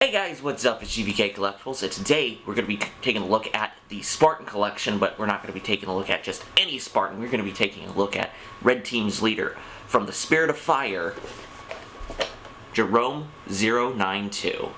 Hey guys, what's up? It's GVKCollectibles, and today we're going to be taking a look at the Spartan collection, but we're not going to be taking a look at just any Spartan. We're going to be taking a look at Red Team's leader from the Spirit of Fire, Jerome-092.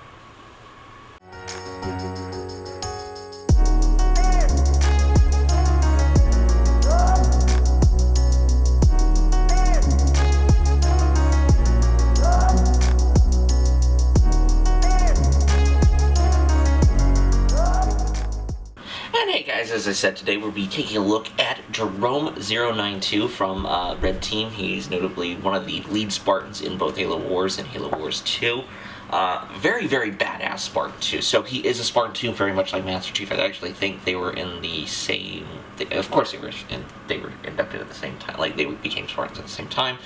Hey guys, as I said, today we'll be taking a look at Jerome-092 from Red Team. He's notably one of the lead Spartans in both Halo Wars and Halo Wars 2. Very, very badass Spartan too. So he is a Spartan too, very much like Master Chief. I actually think they were in the same... Of course they were inducted at the same time. Like, they became Spartans at the same time.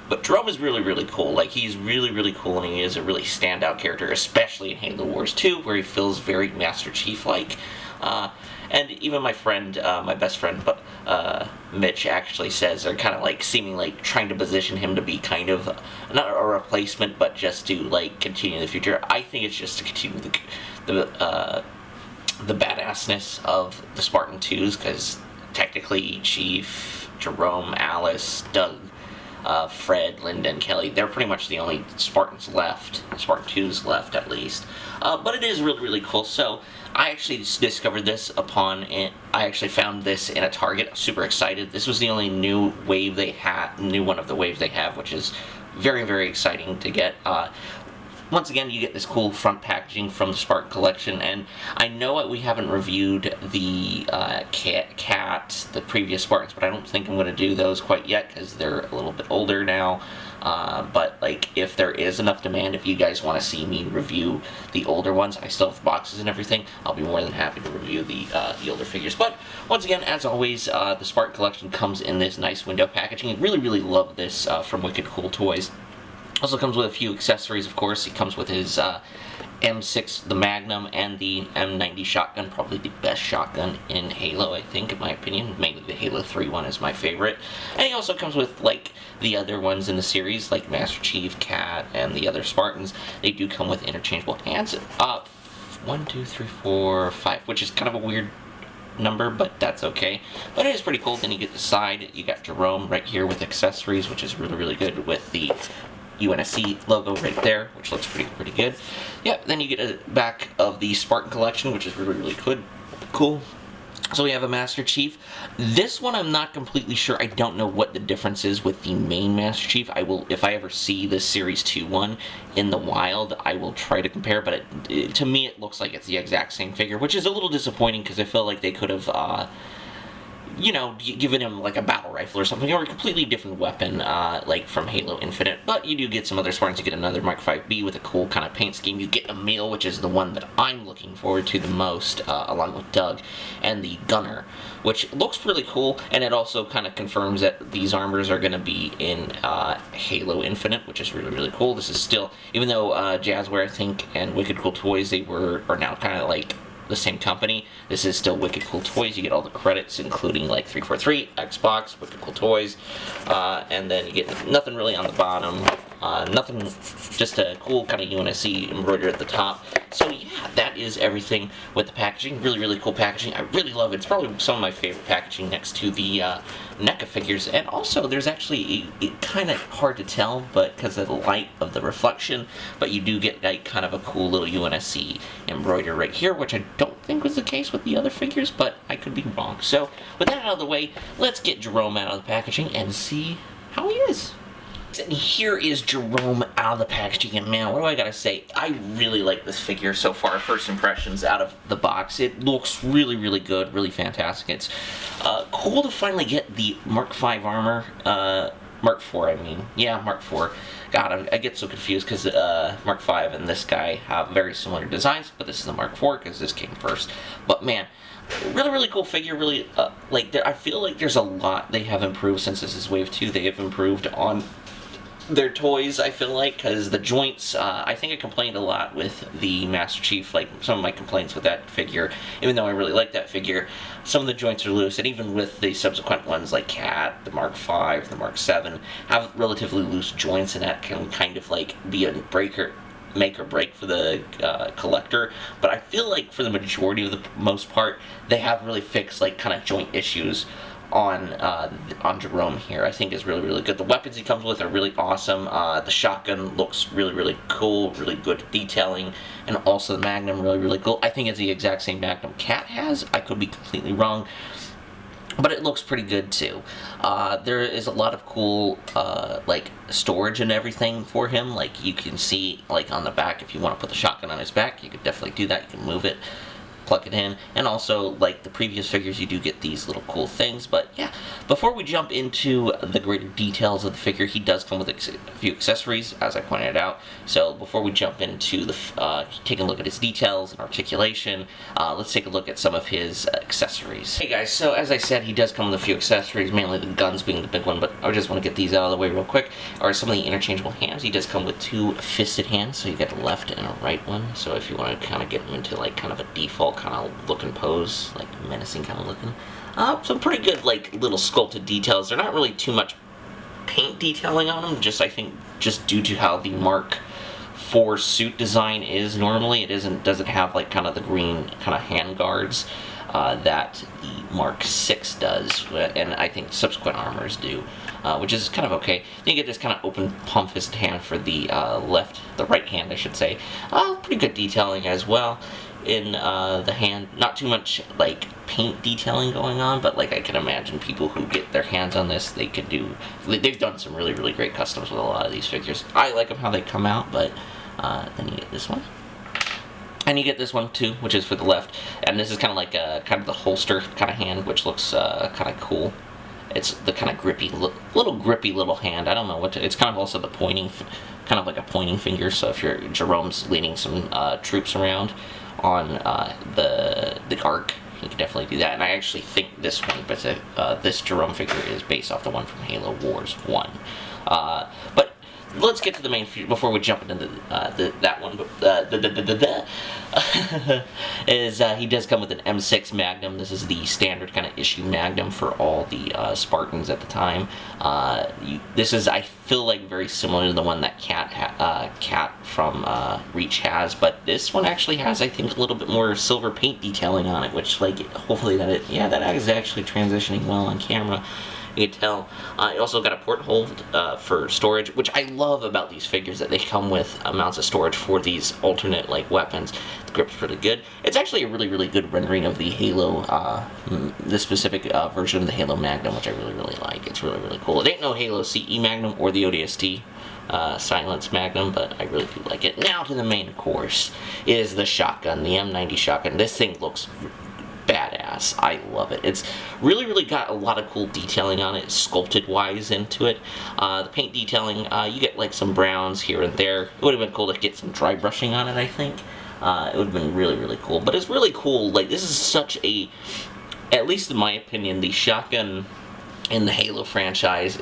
But Jerome is really, really cool. Like, he's really, really cool, and he is a really standout character, especially in Halo Wars 2, where he feels very Master Chief-like. And even my friend, my best friend, Mitch, actually says they're kind of like seeming like trying to position him to be kind of not a replacement, but just to like continue in the future. I think it's just to continue the badassness of the Spartan 2s, because technically Chief, Jerome, Alice, Doug, Fred, Linda, and Kelly, they're pretty much the only Spartans left, Spartan 2s left at least. But it is really, really cool. So I actually discovered this I actually found this in a Target. I was super excited. This was the only new wave they had, new one of the waves they have, which is very, very exciting to get. Once again, you get this cool front packaging from the Spartan collection, and I know we haven't reviewed the cat, the previous Spartans, but I don't think I'm going to do those quite yet because they're a little bit older now. But like, if there is enough demand, if you guys want to see me review the older ones, I still have boxes and everything, I'll be more than happy to review the older figures. But once again, as always, the Spartan collection comes in this nice window packaging. I really, really love this from Wicked Cool Toys. Also comes with a few accessories, of course. He comes with his M6, the Magnum, and the M90 shotgun, probably the best shotgun in Halo, I think, in my opinion. Mainly the Halo 3 one is my favorite. And he also comes with, like, the other ones in the series, like Master Chief, Cat, and the other Spartans. They do come with interchangeable hands. 1, 2, 3, 4, 5, which is kind of a weird number, but that's okay. But it is pretty cool. Then you get the side. You got Jerome right here with accessories, which is really, really good, with the UNSC logo right there, which looks pretty good. Yep, then you get a back of the Spartan collection, which is really, really good. Cool. So we have a Master Chief. This one I'm not completely sure. I don't know what the difference is with the main Master Chief. I will, if I ever see the Series 2 one in the wild, I will try to compare, but to me it looks like it's the exact same figure, which is a little disappointing because I feel like they could have you know, giving him like a battle rifle or something, or a completely different weapon, like from Halo Infinite. But you do get some other Spartans. You get another Mark 5B with a cool kind of paint scheme. You get Emil, which is the one that I'm looking forward to the most, along with Doug, and the Gunner, which looks really cool, and it also kind of confirms that these armors are going to be in Halo Infinite, which is really, really cool. This is still, even though Jazzware, I think, and Wicked Cool Toys, are now kind of like the same company, this is still Wicked Cool Toys. You get all the credits, including like 343, Xbox, Wicked Cool Toys, and then you get nothing really on the bottom, nothing, just a cool kind of UNSC embroidery at the top. So yeah, that is everything with the packaging. Really, really cool packaging. I really love it. It's probably some of my favorite packaging next to the NECA figures. And also, there's actually, kind of hard to tell, but because of the light of the reflection, but you do get like kind of a cool little UNSC embroidery right here, which I don't think was the case with the other figures, but I could be wrong. So with that out of the way, let's get Jerome out of the packaging and see how he is. And here is Jerome out of the packaging, and man, what do I gotta say? I really like this figure so far. First impressions out of the box. It looks really, really good, really fantastic. It's cool to finally get the Mark V armor. Mark IV, I mean. Yeah, Mark IV. God, I get so confused because Mark V and this guy have very similar designs, but this is the Mark IV because this came first. But man, really, really cool figure. Really, I feel like there's a lot they have improved since this is Wave 2. They have improved on their toys, I feel like, because the joints, I think I complained a lot with the Master Chief, like some of my complaints with that figure, even though I really like that figure, some of the joints are loose, and even with the subsequent ones like Cat, the Mark V, the Mark VII, have relatively loose joints, and that can kind of like be a breaker, make or break for the collector, but I feel like for the majority of the most part, they have really fixed like kind of joint issues on Jerome here. I think is really, really good. The weapons he comes with are really awesome. The shotgun looks really, really cool, really good detailing, and also the Magnum really, really cool. I think it's the exact same Magnum Cat has. I could be completely wrong, but it looks pretty good too. There is a lot of cool like storage and everything for him. Like you can see like on the back, if you want to put the shotgun on his back, you could definitely do that. You can move it, plug it in, and also like the previous figures, you do get these little cool things. But yeah, before we jump into the greater details of the figure, he does come with a few accessories, as I pointed out. So before we jump into the taking a look at his details and articulation, let's take a look at some of his accessories. Hey guys, so as I said, he does come with a few accessories, mainly the guns being the big one, but I just want to get these out of the way real quick. Are some of the interchangeable hands. He does come with 2 fisted hands, so you get a left and a right one. So if you want to kind of get him into like kind of a default kind of looking pose, like menacing kind of looking. Some pretty good like little sculpted details. They're not really too much paint detailing on them, just I think just due to how the Mark IV suit design is normally. It doesn't have like kind of the green kind of hand guards that the Mark VI does, and I think subsequent armors do, which is kind of okay. Then you get this kind of open palm-fisted hand for the the right hand, I should say. Pretty good detailing as well in the hand. Not too much like paint detailing going on, but like I can imagine people who get their hands on this, they've done some really, really great customs with a lot of these figures. I like them how they come out, but then you get this one. And you get this one too, which is for the left, and this is kind of like kind of the holster kind of hand, which looks kind of cool. It's the kind of grippy, grippy little hand. I don't know what to. It's kind of also the pointing, kind of like a pointing finger. So if Jerome's leading some troops around on the arc, you can definitely do that. And I actually think this one, but this Jerome figure is based off the one from Halo Wars 1. But let's get to the main feature before we jump into that one. He does come with an M6 Magnum. This is the standard kind of issue Magnum for all the Spartans at the time. This is, I feel like, very similar to the one that Cat from Reach has, but this one actually has, I think, a little bit more silver paint detailing on it, which, like, hopefully that is actually transitioning well on camera. You can tell. It also got a porthole for storage, which I love about these figures, that they come with amounts of storage for these alternate like weapons. The grip's pretty good. It's actually a really, really good rendering of the Halo, the specific version of the Halo Magnum, which I really, really like. It's really, really cool. It ain't no Halo CE Magnum or the ODST Silence Magnum, but I really do like it. Now to the main course is the shotgun, the M90 shotgun. This thing looks badass. I love it. It's really, really got a lot of cool detailing on it, sculpted wise into it. The paint detailing, you get like some browns here and there. It would have been cool to get some dry brushing on it, I think. It would have been really, really cool. But it's really cool. Like, this is such a, at least in my opinion, the shotgun in the Halo franchise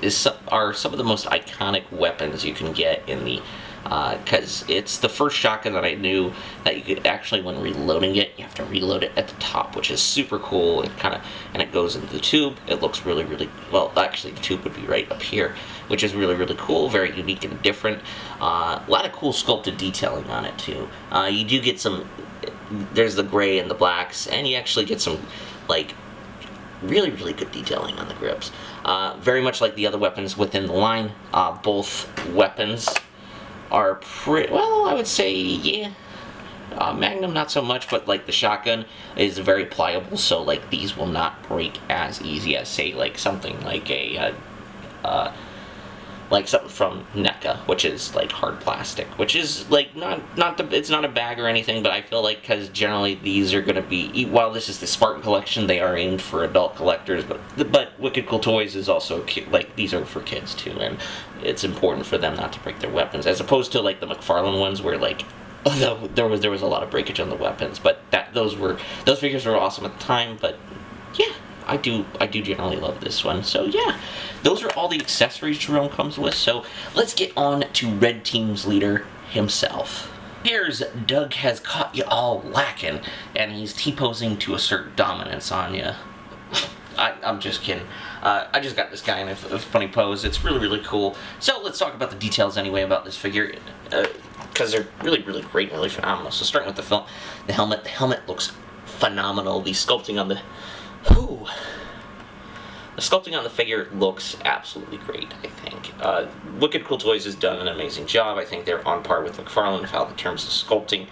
are some of the most iconic weapons you can get in the because it's the first shotgun that I knew that you could actually, when reloading it, you have to reload it at the top, which is super cool. And it goes into the tube. It looks really, really well. Actually, the tube would be right up here, which is really, really cool. Very unique and different. A lot of cool sculpted detailing on it too. You do get some. There's the gray and the blacks, and you actually get some like really, really good detailing on the grips. Very much like the other weapons within the line. Both weapons are pretty, well, I would say, yeah. Magnum not so much, but like the shotgun is very pliable, so like these will not break as easy as, say, like something like a like something from NECA, which is like hard plastic, which is like it's not a bag or anything, but I feel like because generally these are going to be, while this is the Spartan collection, they are aimed for adult collectors, but Wicked Cool Toys is also like, these are for kids too, and it's important for them not to break their weapons, as opposed to like the McFarlane ones where like, although there was a lot of breakage on the weapons, but those figures were awesome at the time. But yeah, I do generally love this one. So yeah, those are all the accessories Jerome comes with. So let's get on to Red Team's leader himself. Here's Doug has caught you all lacking, and he's T-posing to assert dominance on you. I'm just kidding. I just got this guy in a funny pose. It's really, really cool. So let's talk about the details anyway about this figure. because they're really, really great and really phenomenal. So starting with the helmet looks phenomenal. The sculpting on the sculpting on the figure looks absolutely great, I think. Wicked Cool Toys has done an amazing job. I think they're on par with McFarlane in terms of sculpting,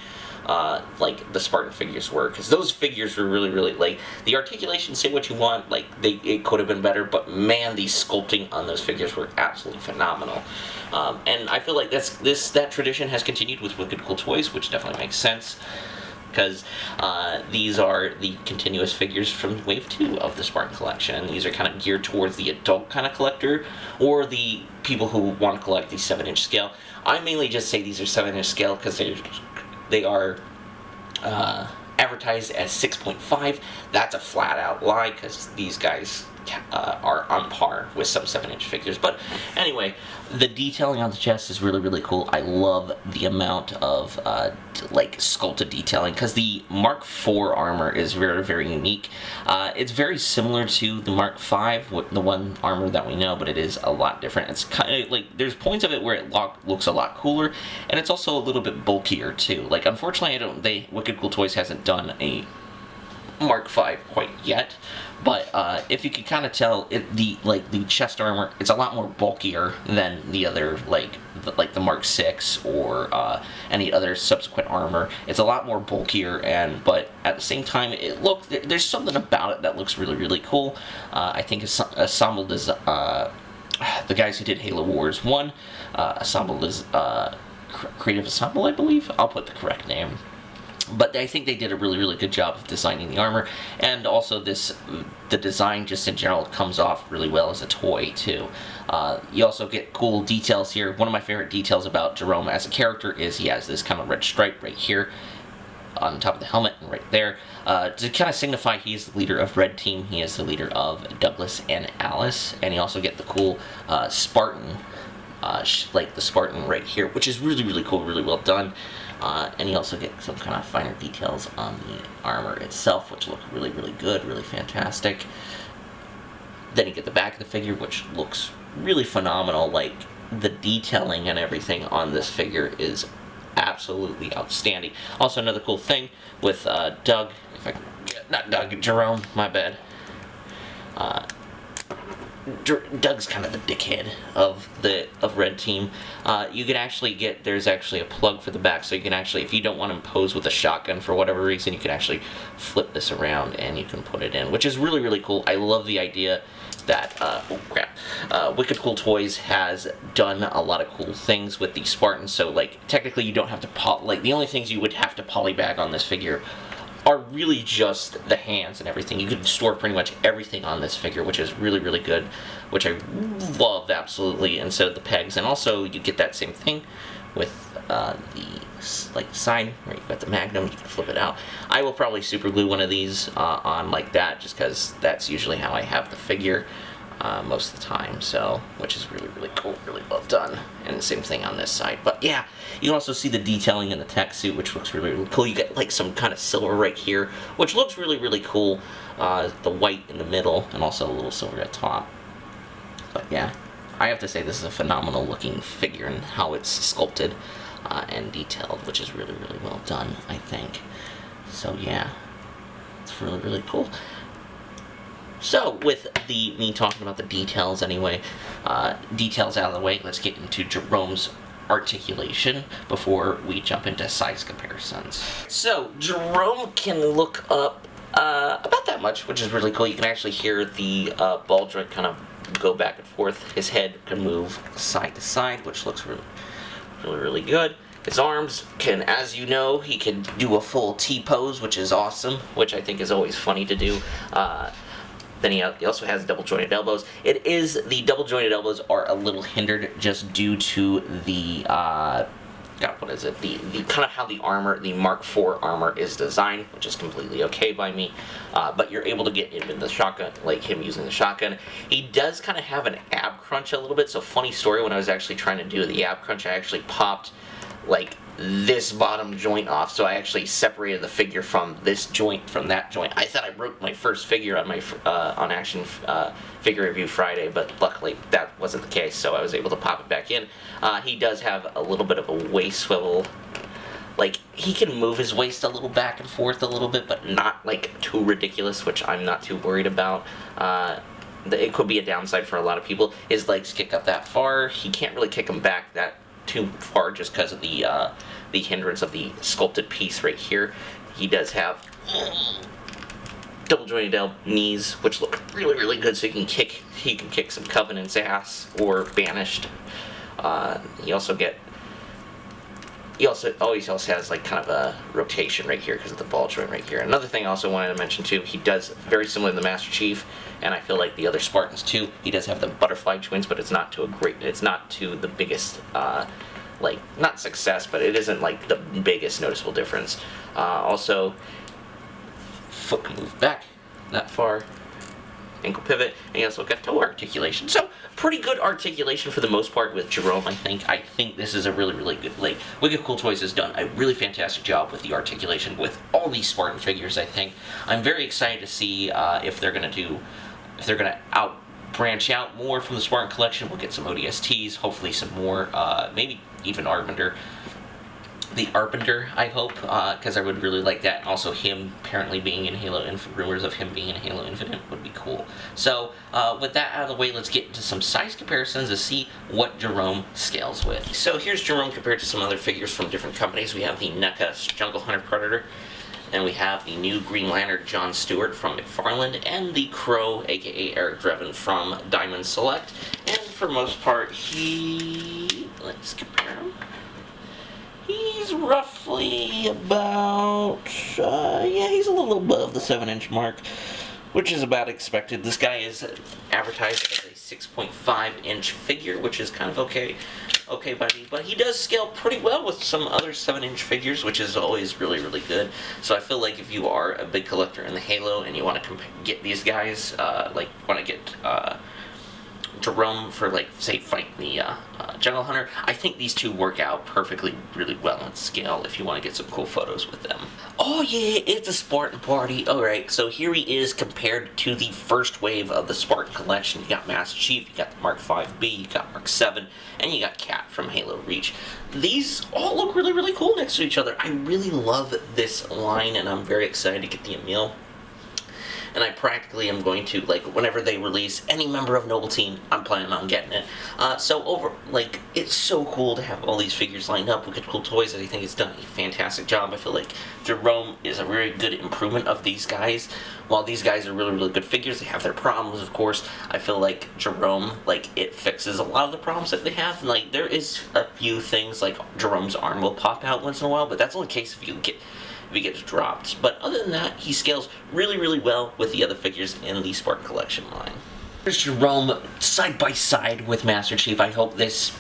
like the Spartan figures were, because those figures were really, really, like, the articulation, say what you want, like, it could have been better, but man, the sculpting on those figures were absolutely phenomenal. And I feel like that tradition has continued with Wicked Cool Toys, which definitely makes sense, because these are the continuous figures from Wave 2 of the Spartan collection. These are kind of geared towards the adult kind of collector, or the people who want to collect the 7-inch scale. I mainly just say these are 7-inch scale because they are advertised as 6.5. That's a flat-out lie, because these guys are on par with some 7-inch figures. But anyway, the detailing on the chest is really, really cool. I love the amount of like sculpted detailing, because the Mark IV armor is very, very unique. It's very similar to the Mark V, the one armor that we know, but it is a lot different. It's kind of like, there's points of it where it looks a lot cooler, and it's also a little bit bulkier too. Like, unfortunately, Wicked Cool Toys hasn't done a Mark V quite yet, but if you can kind of tell, the chest armor, it's a lot more bulkier than the other, like the Mark VI or any other subsequent armor. It's a lot more bulkier, but at the same time, there's something about it that looks really, really cool. I think assembled as the guys who did Halo Wars 1, assembled as Creative Assemble, I believe. I'll put the correct name. But I think they did a really, really good job of designing the armor, and also the design just in general comes off really well as a toy too. You also get cool details here. One of my favorite details about Jerome as a character is he has this kind of red stripe right here on top of the helmet and right there, to kind of signify he's the leader of Red Team. He is the leader of Douglas and Alice, and you also get the cool Spartan, like the Spartan right here, which is really, really cool, really well done. And you also get some kind of finer details on the armor itself, which look really, really good, really fantastic. Then you get the back of the figure, which looks really phenomenal. Like, the detailing and everything on this figure is absolutely outstanding. Also, another cool thing with Doug, not Doug, Jerome, my bad. Doug's kind of the dickhead of Red Team. You can actually there's actually a plug for the back, so you can actually, if you don't want to pose with a shotgun for whatever reason, you can actually flip this around and you can put it in, which is really, really cool. I love the idea that, Wicked Cool Toys has done a lot of cool things with the Spartans, so, like, technically you don't have to the only things you would have to polybag on this figure are really just the hands and everything. You can store pretty much everything on this figure, which is really, really good, which I love absolutely, and so the pegs. And also you get that same thing with the side where you've got the Magnum. You can flip it out. I will probably super glue one of these on like that, just because that's usually how I have the figure most of the time, so, which is really, really cool, really well done. And the same thing on this side. But yeah, you can also see the detailing in the tech suit, which looks really, really cool. You get like some kind of silver right here, which looks really, really cool. The white in the middle, and also a little silver at top. But yeah, I have to say this is a phenomenal looking figure, and how it's sculpted and detailed, which is really, really well done, I think. So yeah, it's really, really cool. So, with me talking about the details anyway, details out of the way, let's get into Jerome's articulation before we jump into size comparisons. So, Jerome can look up about that much, which is really cool. You can actually hear the ball joint kind of go back and forth. His head can move side to side, which looks really, really, really good. His arms can, as you know, he can do a full T-pose, which is awesome, which I think is always funny to do. Then he also has double-jointed elbows. The double-jointed elbows are a little hindered just due to the, what is it? The kind of how the armor, the Mark IV armor is designed, which is completely okay by me. But you're able to get him in the shotgun, like him using the shotgun. He does kind of have an ab crunch a little bit, so funny story, when I was actually trying to do the ab crunch, I actually popped like this bottom joint off, so I actually separated the figure from this joint from that joint. I thought I broke my first figure on my on Action Figure Review Friday, but luckily that wasn't the case, so I was able to pop it back in. He does have a little bit of a waist swivel. Like, he can move his waist a little back and forth a little bit, but not like too ridiculous, which I'm not too worried about. It could be a downside for a lot of people. His legs kick up that far. He can't really kick them back that too far just because of the hindrance of the sculpted piece right here. He does have double jointed knees, which look really, really good. So he can kick some Covenant's ass or Banished. He also always has like kind of a rotation right here because of the ball joint right here. Another thing I also wanted to mention too, he does very similar to the Master Chief, and I feel like the other Spartans too. He does have the butterfly joints, but it's not to the biggest like, not success, but it isn't like the biggest noticeable difference. Also, foot can move back that far. Ankle pivot, and you also got toe articulation. So, pretty good articulation for the most part with Jerome, I think. I think this is a really, really good, like, Wicked Cool Toys has done a really fantastic job with the articulation with all these Spartan figures, I think. I'm very excited to see if they're going to branch out more from the Spartan collection. We'll get some ODSTs, hopefully some more, maybe even Arbiter. The Arbiter, I hope, because I would really like that. Also, him apparently being in Halo Infinite, rumors of him being in Halo Infinite would be cool. So, with that out of the way, let's get into some size comparisons to see what Jerome scales with. So, here's Jerome compared to some other figures from different companies. We have the NECA Jungle Hunter Predator, and we have the new Green Lantern John Stewart from McFarlane, and the Crow, aka Eric Drevin, from Diamond Select. And for most part, let's compare him. He's roughly about, he's a little above the 7-inch mark, which is about expected. This guy is advertised as a 6.5-inch figure, which is kind of okay by me, but he does scale pretty well with some other 7-inch figures, which is always really, really good. So I feel like if you are a big collector in the Halo and you want to get these guys, want to get Jerome for, like, say, fighting the Jungle Hunter, I think these two work out perfectly, really well in scale if you want to get some cool photos with them. Oh yeah, it's a Spartan party. Alright, so here he is compared to the first wave of the Spartan collection. You got Master Chief, you got the Mark 5B, you got Mark 7, and you got Cat from Halo Reach. These all look really, really cool next to each other. I really love this line, and I'm very excited to get the Emil. And I practically am going to, like, whenever they release any member of Noble Team, I'm planning on getting it. It's so cool to have all these figures lined up. Wicked Cool Toys, I think it's done a fantastic job. I feel like Jerome is a very good improvement of these guys. While these guys are really, really good figures, they have their problems, of course. I feel like Jerome, it fixes a lot of the problems that they have. And, there is a few things, like Jerome's arm will pop out once in a while, but that's only the case if he gets dropped. But other than that, he scales really, really well with the other figures in the Spartan Collection line. Here's Jerome side by side with Master Chief. I hope this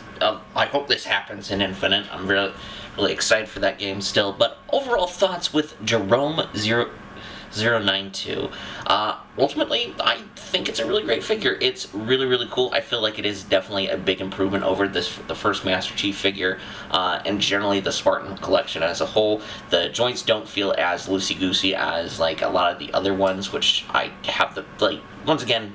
happens in Infinite. I'm really, really excited for that game still. But overall thoughts with Jerome-092. Ultimately, I think it's a really great figure. It's really, really cool. I feel like it is definitely a big improvement over the first Master Chief figure, and generally the Spartan collection as a whole. The joints don't feel as loosey-goosey as, a lot of the other ones, which I have once again,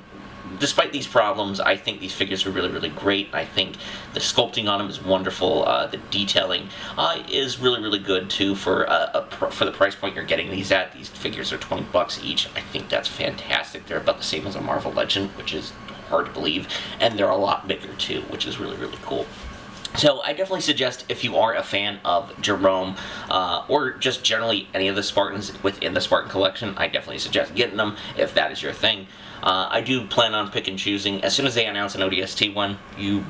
despite these problems, I think these figures are really, really great. I think the sculpting on them is wonderful. The detailing is really, really good too for the price point you're getting these at. These figures are $20 each. I think that's fantastic. They're about the same as a Marvel Legend, which is hard to believe, and they're a lot bigger too, which is really, really cool. So I definitely suggest, if you are a fan of Jerome, or just generally any of the Spartans within the Spartan collection, I definitely suggest getting them if that is your thing. I do plan on pick and choosing. As soon as they announce an ODST one, you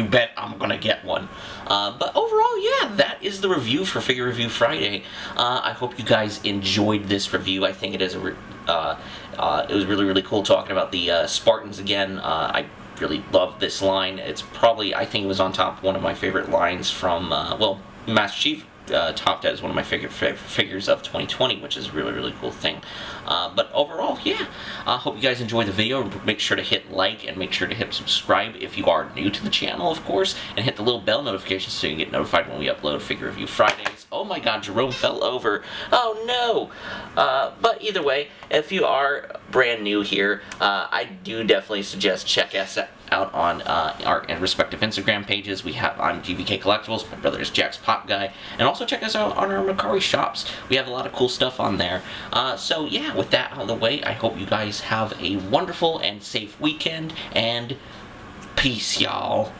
bet I'm gonna get one. But overall, yeah, that is the review for Figure Review Friday. I hope you guys enjoyed this review. I think it is it was really, really cool talking about the Spartans again. I really love this line. It's probably, I think it was on top one of my favorite lines from, Master Chief. topped as one of my figures of 2020, which is a really, really cool thing. But overall, yeah, I hope you guys enjoyed the video. Make sure to hit like and make sure to hit subscribe if you are new to the channel, of course, and hit the little bell notification so you can get notified when we upload Figure Review Fridays. Oh my god, Jerome fell over. Oh no! But either way, if you are brand new here, I do definitely suggest check us out on our respective Instagram pages. We have on GVKCollectibles, my brother is Jack's Pop Guy, and also check us out on our Mercari shops. We have a lot of cool stuff on there. So yeah, with that out of the way, I hope you guys have a wonderful and safe weekend, and peace, y'all.